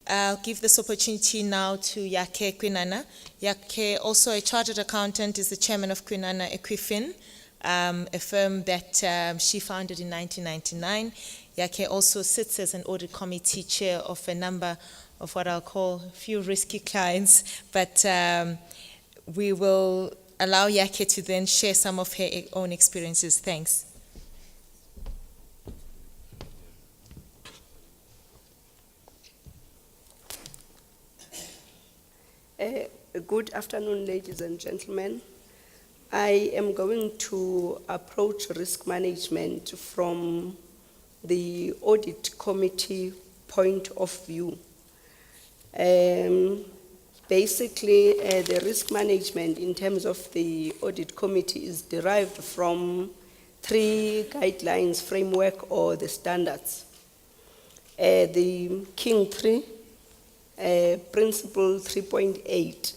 I'll give this opportunity now to Yake Kwinana. Yake, also a chartered accountant, is the chairman of Kwinana Equifin, a firm that she founded in 1999. Yake also sits as an audit committee chair of a number of what I'll call a few risky clients, but we will allow Yake to then share some of her own experiences. Thanks. Good afternoon, ladies and gentlemen. I am going to approach risk management from the audit committee point of view. Basically, the risk management in terms of the audit committee is derived from 3 guidelines, framework, or the standards. The King 3, Principle 3.8,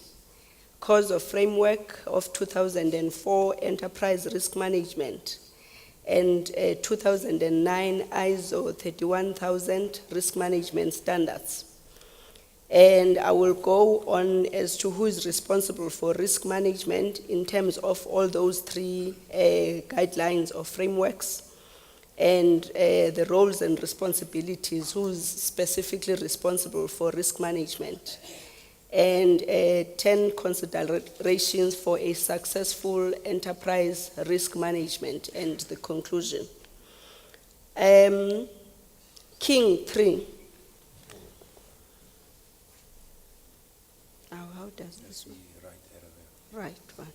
Cause of Framework of 2004 Enterprise Risk Management, and 2009 ISO 31000 Risk Management Standards. And I will go on as to who is responsible for risk management in terms of all those 3 guidelines or frameworks, and the roles and responsibilities, who's specifically responsible for risk management, and 10 considerations for a successful enterprise risk management, and the conclusion. King 3. How does this work? Right one.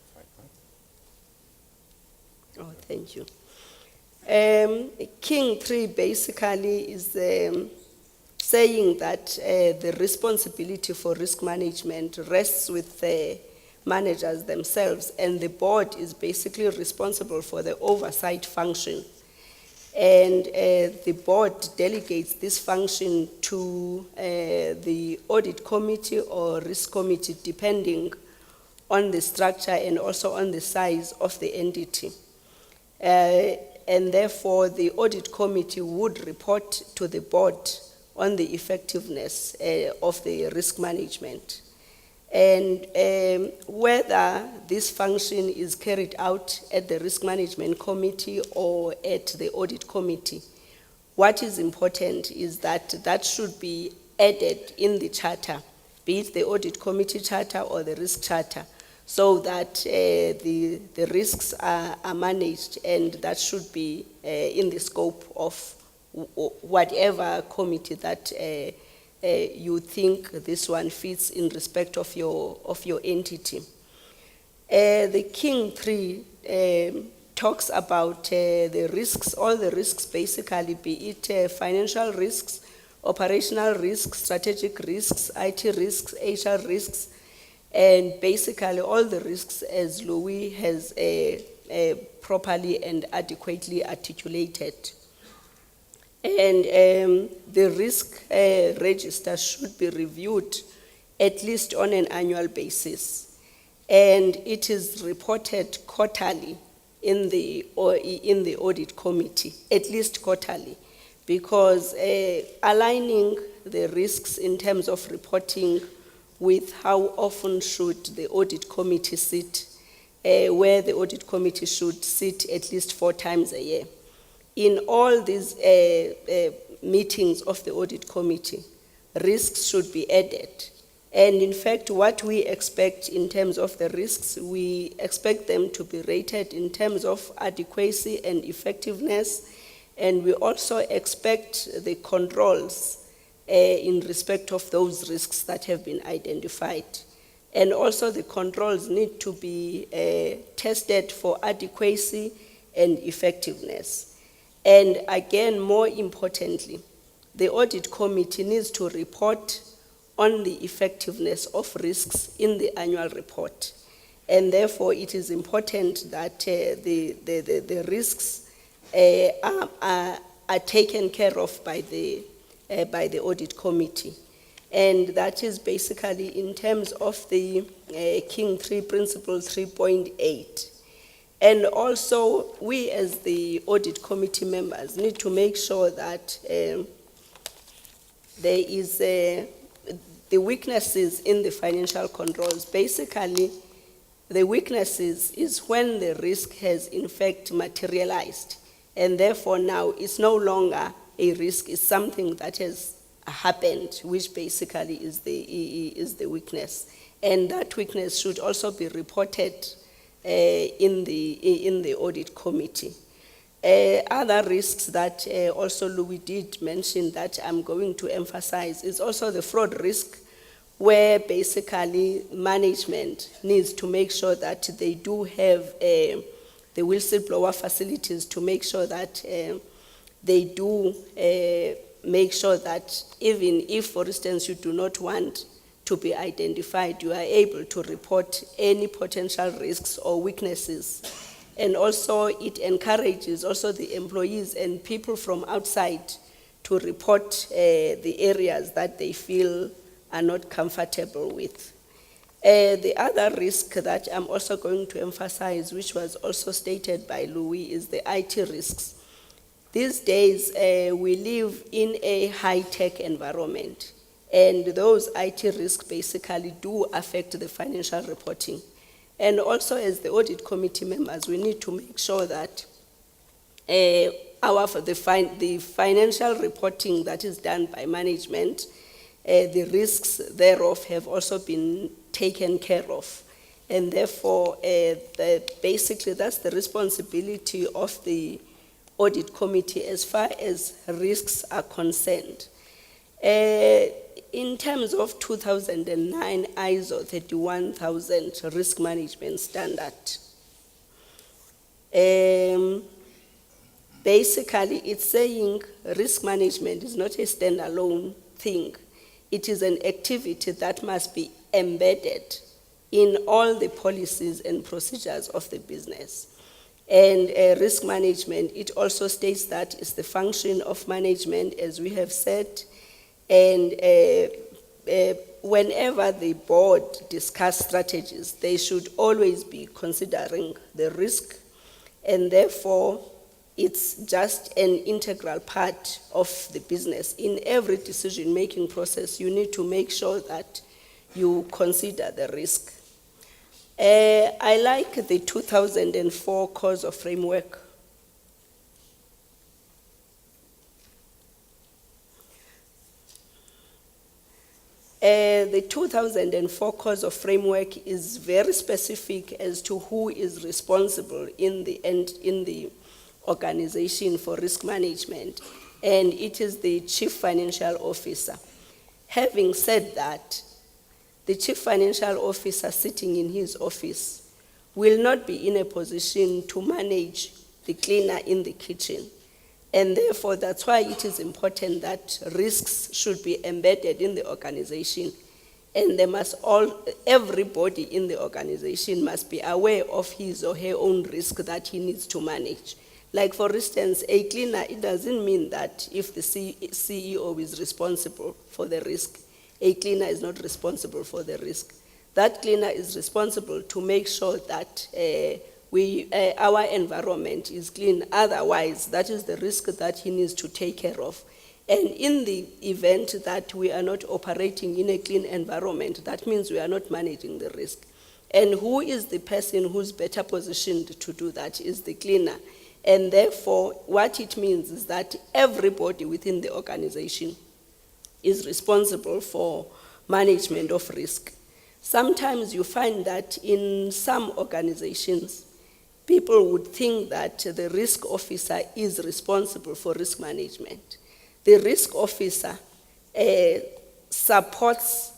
Oh, thank you. King 3 basically is saying that the responsibility for risk management rests with the managers themselves, and the board is basically responsible for the oversight function. And the board delegates this function to the audit committee or risk committee, depending on the structure and also on the size of the entity. And therefore, the audit committee would report to the board on the effectiveness of the risk management. And whether this function is carried out at the risk management committee or at the audit committee, what is important is that that should be added in the charter, be it the audit committee charter or the risk charter, so that the risks are managed, and that should be in the scope of whatever committee that you think this one fits in respect of your entity. The King 3 talks about the risks, all the risks basically, be it financial risks, operational risks, strategic risks, IT risks, HR risks, and basically all the risks as Louis has properly and adequately articulated. And the risk register should be reviewed at least on an annual basis, and it is reported quarterly in the audit committee, at least quarterly, because aligning the risks in terms of reporting with how often should the audit committee sit, where the audit committee should sit at least 4 times a year. In all these meetings of the audit committee, risks should be added. And in fact, what we expect in terms of the risks, we expect them to be rated in terms of adequacy and effectiveness, and we also expect the controls in respect of those risks that have been identified. And also the controls need to be tested for adequacy and effectiveness. And again, more importantly, the audit committee needs to report on the effectiveness of risks in the annual report. And therefore, it is important that the risks are taken care of by the audit committee. And that is basically in terms of the King 3 Principle 3.8. And also, we as the audit committee members need to make sure that there is the weaknesses in the financial controls. Basically, the weaknesses is when the risk has in fact materialized, and therefore now it's no longer a risk, it's something that has happened, which basically is the weakness. And that weakness should also be reported in the audit committee. Other risks that also Louis did mention that I'm going to emphasize is also the fraud risk, where basically management needs to make sure that they do have the whistleblower facilities to make sure that they do make sure that even if, for instance, you do not want to be identified, you are able to report any potential risks or weaknesses. And also it encourages also the employees and people from outside to report the areas that they feel are not comfortable with. The other risk that I'm also going to emphasize, which was also stated by Louis, is the IT risks. These days, we live in a high-tech environment, and those IT risks basically do affect the financial reporting. And also, as the audit committee members, we need to make sure that the financial reporting that is done by management, the risks thereof have also been taken care of. And therefore, basically, that's the responsibility of the audit committee as far as risks are concerned. In terms of 2009 ISO 31000 risk management standard, basically it's saying risk management is not a standalone thing. It is an activity that must be embedded in all the policies and procedures of the business. And risk management, it also states that it's the function of management, as we have said. And whenever the board discuss strategies, they should always be considering the risk, and therefore it's just an integral part of the business. In every decision-making process, you need to make sure that you consider the risk. I like the 2004 cause of framework. The 2004 cause of framework is very specific as to who is responsible in the organization for risk management, and it is the chief financial officer. Having said that, the chief financial officer sitting in his office will not be in a position to manage the cleaner in the kitchen. And therefore, that's why it is important that risks should be embedded in the organization. And everybody in the organization must be aware of his or her own risk that he needs to manage. Like, for instance, a cleaner, it doesn't mean that if the CEO is responsible for the risk, a cleaner is not responsible for the risk. That cleaner is responsible to make sure that our environment is clean. Otherwise, that is the risk that he needs to take care of. And in the event that we are not operating in a clean environment, that means we are not managing the risk. And who is the person who's better positioned to do that is the cleaner. And therefore, what it means is that everybody within the organization is responsible for management of risk. Sometimes you find that in some organizations, people would think that the risk officer is responsible for risk management. The risk officer supports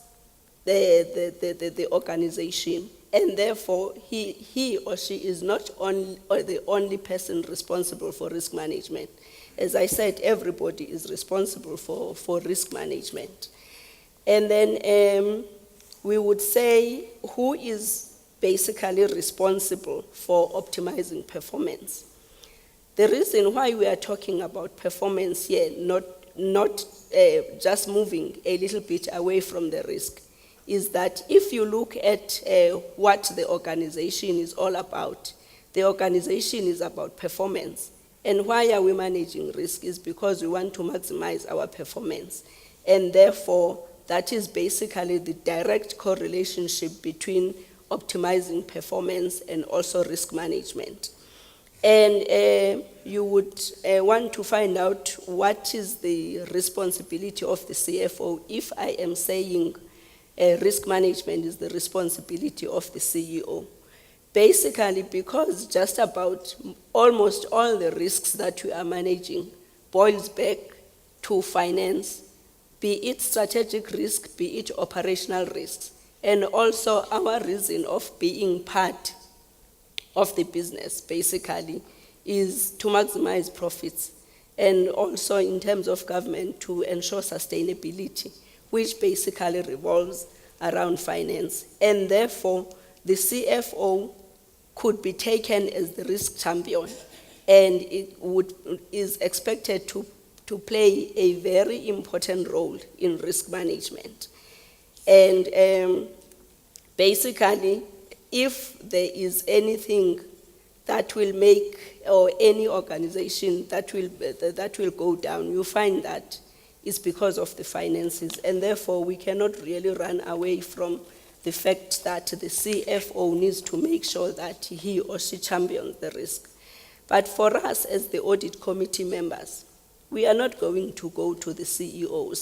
the organization, and therefore he or she is not the only person responsible for risk management. As I said, everybody is responsible for risk management. And then we would say who is basically responsible for optimizing performance. The reason why we are talking about performance here, not just moving a little bit away from the risk, is that if you look at what the organization is all about, the organization is about performance. And why are we managing risk is because we want to maximize our performance. And therefore, that is basically the direct correlation between optimizing performance and also risk management. And you would want to find out what is the responsibility of the CFO if I am saying risk management is the responsibility of the CEO. Basically, because just about almost all the risks that we are managing boils back to finance, be it strategic risk, be it operational risks, and also our reason of being part of the business, basically, is to maximize profits, and also in terms of government to ensure sustainability, which basically revolves around finance. And therefore, the CFO could be taken as the risk champion, and it is expected to play a very important role in risk management. And basically, if there is anything that will make, or any organization that will go down, you find that it's because of the finances, and therefore we cannot really run away from the fact that the CFO needs to make sure that he or she champions the risk. But for us as the audit committee members, we are not going to go to the CEO,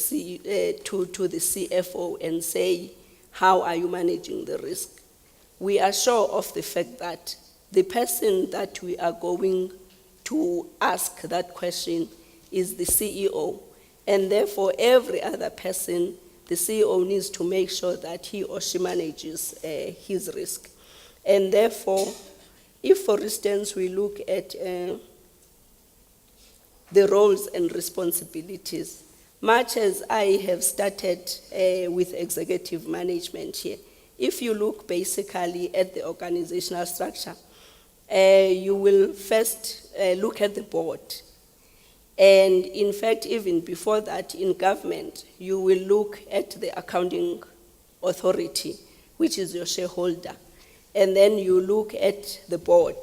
to the CFO and say, how are you managing the risk? We are sure of the fact that the person that we are going to ask that question is the CEO, and therefore every other person, the CEO needs to make sure that he or she manages his risk. And therefore, if for instance we look at the roles and responsibilities, much as I have started with executive management here, if you look basically at the organizational structure, you will first look at the board. And in fact, even before that, in government, you will look at the accounting authority, which is your shareholder. And then you look at the board.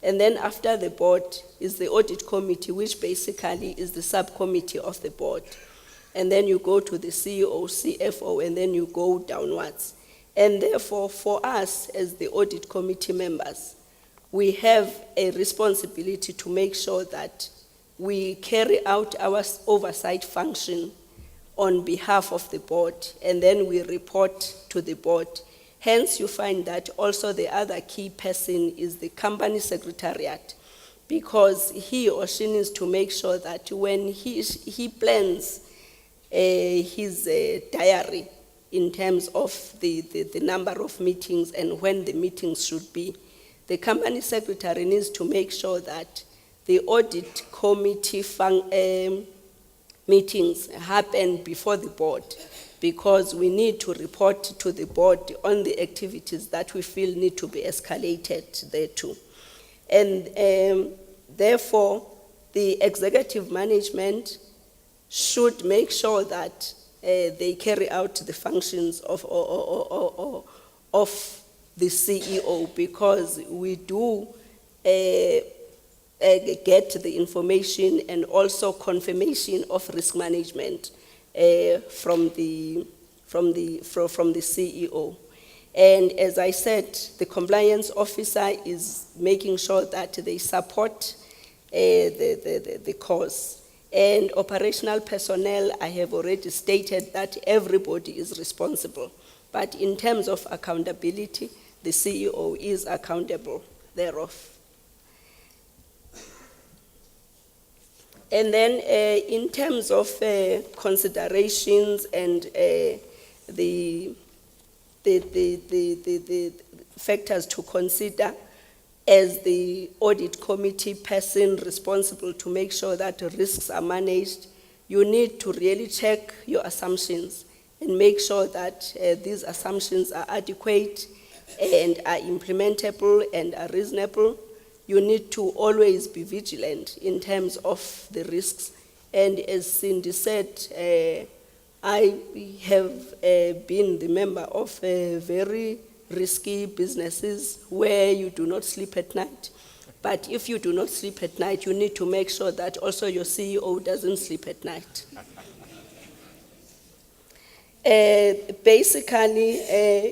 And then after the board is the audit committee, which basically is the subcommittee of the board. And then you go to the CEO, CFO, and then you go downwards. And therefore, for us as the audit committee members, we have a responsibility to make sure that we carry out our oversight function on behalf of the board, and then we report to the board. Hence, you find that also the other key person is the company secretariat, because he or she needs to make sure that when he plans his diary in terms of the number of meetings and when the meetings should be, the company secretary needs to make sure that the audit committee meetings happen before the board, because we need to report to the board on the activities that we feel need to be escalated there too. And therefore, the executive management should make sure that they carry out the functions of the CEO, because we do get the information and also confirmation of risk management from the CEO. And as I said, the compliance officer is making sure that they support the cause. And operational personnel, I have already stated that everybody is responsible. But in terms of accountability, the CEO is accountable thereof. And then in terms of considerations and the factors to consider as the audit committee person responsible to make sure that risks are managed, you need to really check your assumptions and make sure that these assumptions are adequate and are implementable and are reasonable. You need to always be vigilant in terms of the risks. And as Cindy said, I have been the member of very risky businesses where you do not sleep at night. But if you do not sleep at night, you need to make sure that also your CEO doesn't sleep at night. Basically,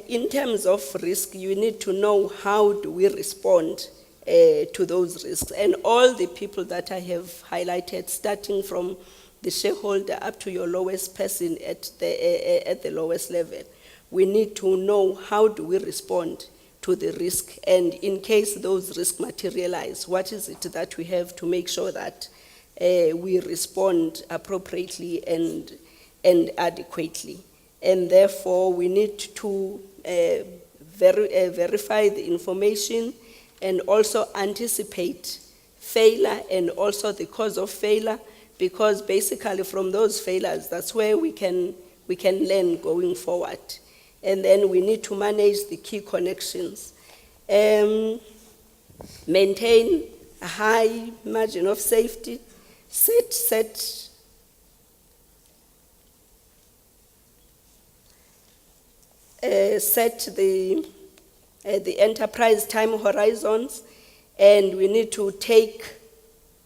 in terms of risk, you need to know how do we respond to those risks. And all the people that I have highlighted, starting from the shareholder up to your lowest person at the lowest level, we need to know how do we respond to the risk, and in case those risks materialize, what is it that we have to make sure that we respond appropriately and adequately. And therefore, we need to verify the information and also anticipate failure and also the cause of failure, because basically from those failures, that's where we can learn going forward. And then we need to manage the key connections. Maintain a high margin of safety, set the enterprise time horizons, and we need to take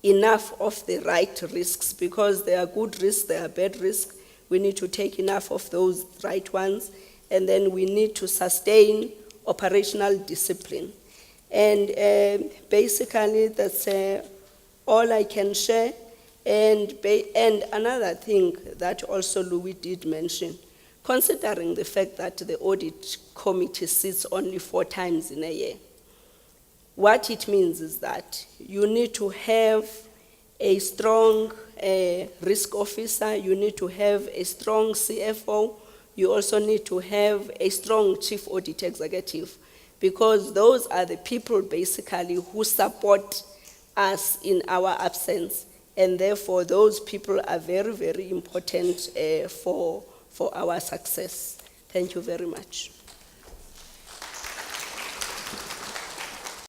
enough of the right risks, because there are good risks, there are bad risks. We need to take enough of those right ones, and then we need to sustain operational discipline. And basically, that's all I can share. And another thing that also Louis did mention, considering the fact that the audit committee sits only 4 times in a year, what it means is that you need to have a strong risk officer, you need to have a strong CFO, you also need to have a strong chief audit executive, because those are the people basically who support us in our absence, and therefore those people are very, very important for our success. Thank you very much.